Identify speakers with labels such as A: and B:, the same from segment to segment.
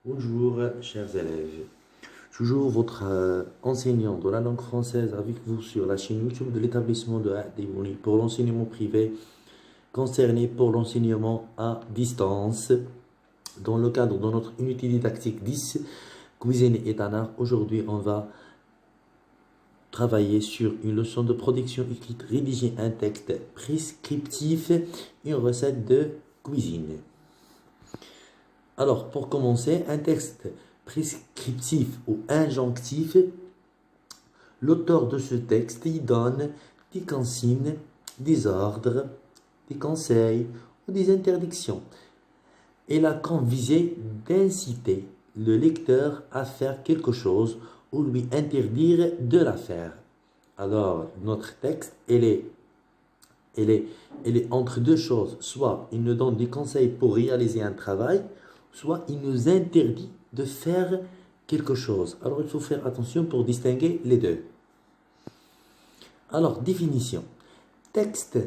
A: Bonjour, chers élèves. Toujours votre enseignant de la langue française avec vous sur la chaîne YouTube de l'établissement de Hadimouni pour l'enseignement privé concerné pour l'enseignement à distance. Dans le cadre de notre unité didactique 10, cuisine et art, aujourd'hui on va travailler sur une leçon de production écrite, rédiger un texte prescriptif, une recette de cuisine. Alors, pour commencer, un texte prescriptif ou injonctif, l'auteur de ce texte y donne des consignes, des ordres, des conseils ou des interdictions. Il a comme visée d'inciter le lecteur à faire quelque chose ou lui interdire de la faire. Alors, notre texte, elle est entre deux choses. Soit il nous donne des conseils pour réaliser un travail, soit il nous interdit de faire quelque chose. Alors, il faut faire attention pour distinguer les deux. Alors, définition. Texte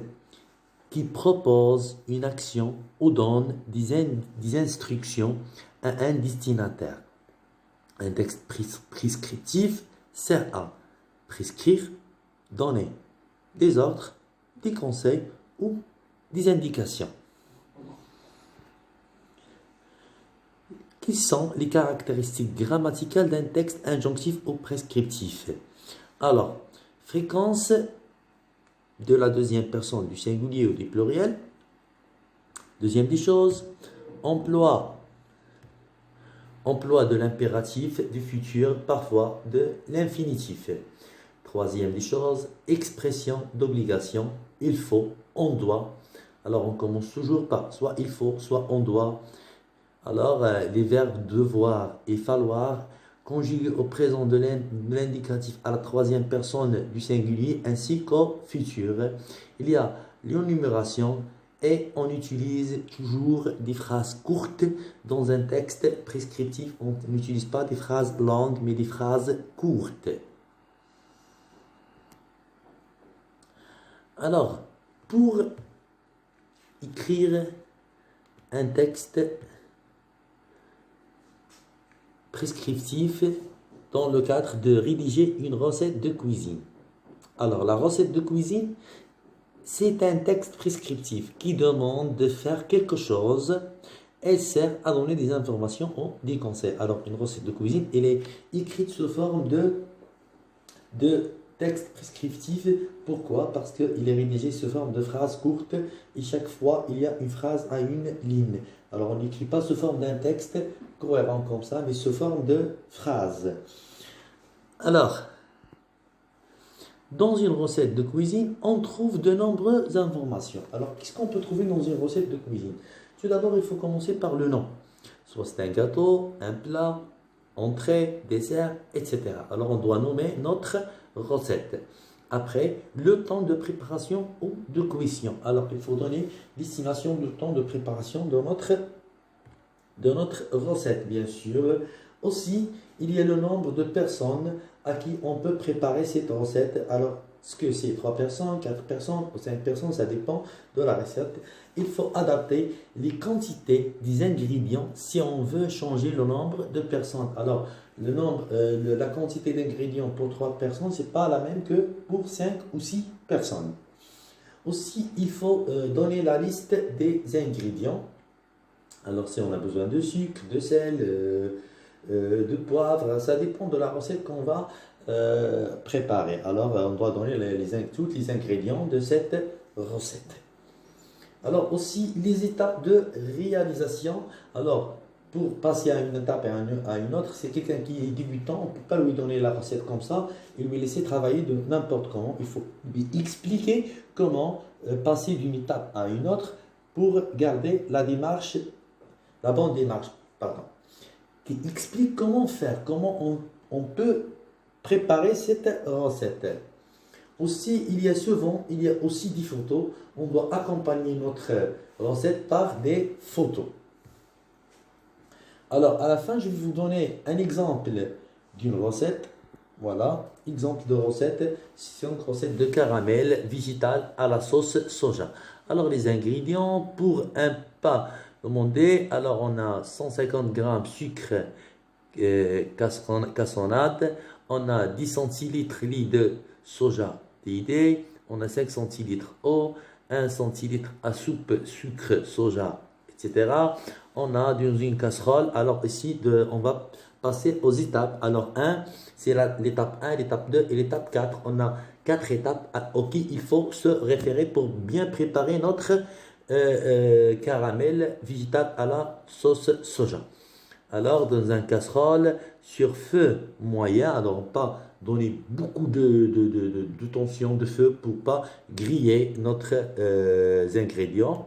A: qui propose une action ou donne des instructions à un destinataire. Un texte prescriptif sert à prescrire, donner des ordres, des conseils ou des indications. Quelles sont les caractéristiques grammaticales d'un texte injonctif ou prescriptif? Alors, fréquence de la deuxième personne du singulier ou du pluriel. Deuxième des choses, emploi de l'impératif, du futur, parfois de l'infinitif. Troisième des choses, expression d'obligation, il faut, on doit. Alors on commence toujours par soit il faut, soit on doit. Alors les verbes devoir et falloir conjugués au présent de l'indicatif à la troisième personne du singulier ainsi qu'au futur. Il y a l'énumération et on utilise toujours des phrases courtes dans un texte prescriptif. On n'utilise pas des phrases longues mais des phrases courtes. Alors, pour écrire un texte prescriptif dans le cadre de rédiger une recette de cuisine. Alors, la recette de cuisine, c'est un texte prescriptif qui demande de faire quelque chose. Elle sert à donner des informations ou des conseils. Alors, une recette de cuisine, elle est écrite sous forme de texte prescriptif. Pourquoi? Parce qu'il est rédigé sous forme de phrases courtes et chaque fois, il y a une phrase à une ligne. Alors, on n'écrit pas sous forme d'un texte cohérent comme ça, mais sous forme de phrases. Alors, dans une recette de cuisine, on trouve de nombreuses informations. Alors, qu'est-ce qu'on peut trouver dans une recette de cuisine? Tout d'abord, il faut commencer par le nom. Soit c'est un gâteau, un plat, entrée, dessert, etc. Alors, on doit nommer notre recette. Après, le temps de préparation ou de cuisson. Alors, il faut donner l'estimation du temps de préparation de notre recette, bien sûr. Aussi, il y a le nombre de personnes à qui on peut préparer cette recette. Alors, est-ce que c'est 3 personnes, 4 personnes ou 5 personnes? Ça dépend de la recette. Il faut adapter les quantités des ingrédients si on veut changer le nombre de personnes. Alors, la quantité d'ingrédients pour 3 personnes, ce n'est pas la même que pour 5 ou 6 personnes. Aussi, il faut donner la liste des ingrédients. Alors, si on a besoin de sucre, de sel, de poivre, ça dépend de la recette qu'on va préparer. Alors, on doit donner tous les ingrédients de cette recette. Alors, aussi, les étapes de réalisation. Alors, pour passer à une étape et à une autre, c'est quelqu'un qui est débutant, on ne peut pas lui donner la recette comme ça et lui laisser travailler de n'importe comment. Il faut lui expliquer comment passer d'une étape à une autre pour garder la bonne démarche, qui explique comment faire, comment on peut préparer cette recette. Aussi, il y a aussi des photos. On doit accompagner notre recette par des photos. Alors, à la fin, je vais vous donner un exemple d'une recette. Voilà, exemple de recette. C'est une recette de caramel végétal à la sauce soja. Alors, les ingrédients pour un demandé. Alors, on a 150 grammes sucre cassonade, on a 10 centilitres de soja d'idée, on a 5 centilitres eau, 1 centilitre à soupe sucre soja, etc. On a dans une casserole. Alors ici, on va passer aux étapes. Alors 1, c'est l'étape 1, l'étape 2 et l'étape 4. On a 4 étapes auxquelles il faut se référer pour bien préparer notre caramel végétal à la sauce soja. Alors, dans un casserole, sur feu moyen, alors pas donner beaucoup de tension de feu pour pas griller notre ingrédients.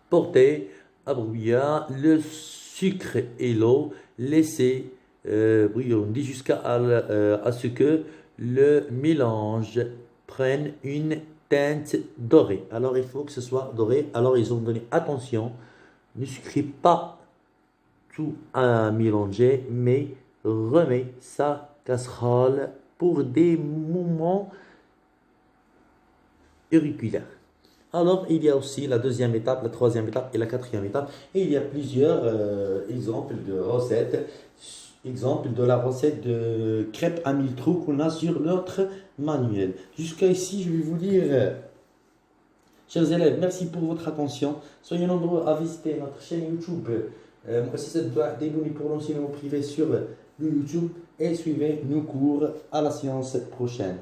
A: Portez à brouillard le sucre et l'eau, laissez bouillonner jusqu'à à ce que le mélange prenne une teinte dorée. Alors, il faut que ce soit doré. Alors, ils ont donné attention, ne sucrez pas tout à mélanger, mais remet sa casserole pour des moments auriculaires. Alors, il y a aussi la deuxième étape, la troisième étape et la quatrième étape. Et il y a plusieurs exemples de recettes. Exemple de la recette de crêpes à 1000 trous qu'on a sur notre manuel. Jusqu'à ici, je vais vous dire, chers élèves, merci pour votre attention. Soyez nombreux à visiter notre chaîne YouTube. Mouassisat Dailouni pour l'enseignement privé sur le YouTube et suivez nos cours à la séance prochaine.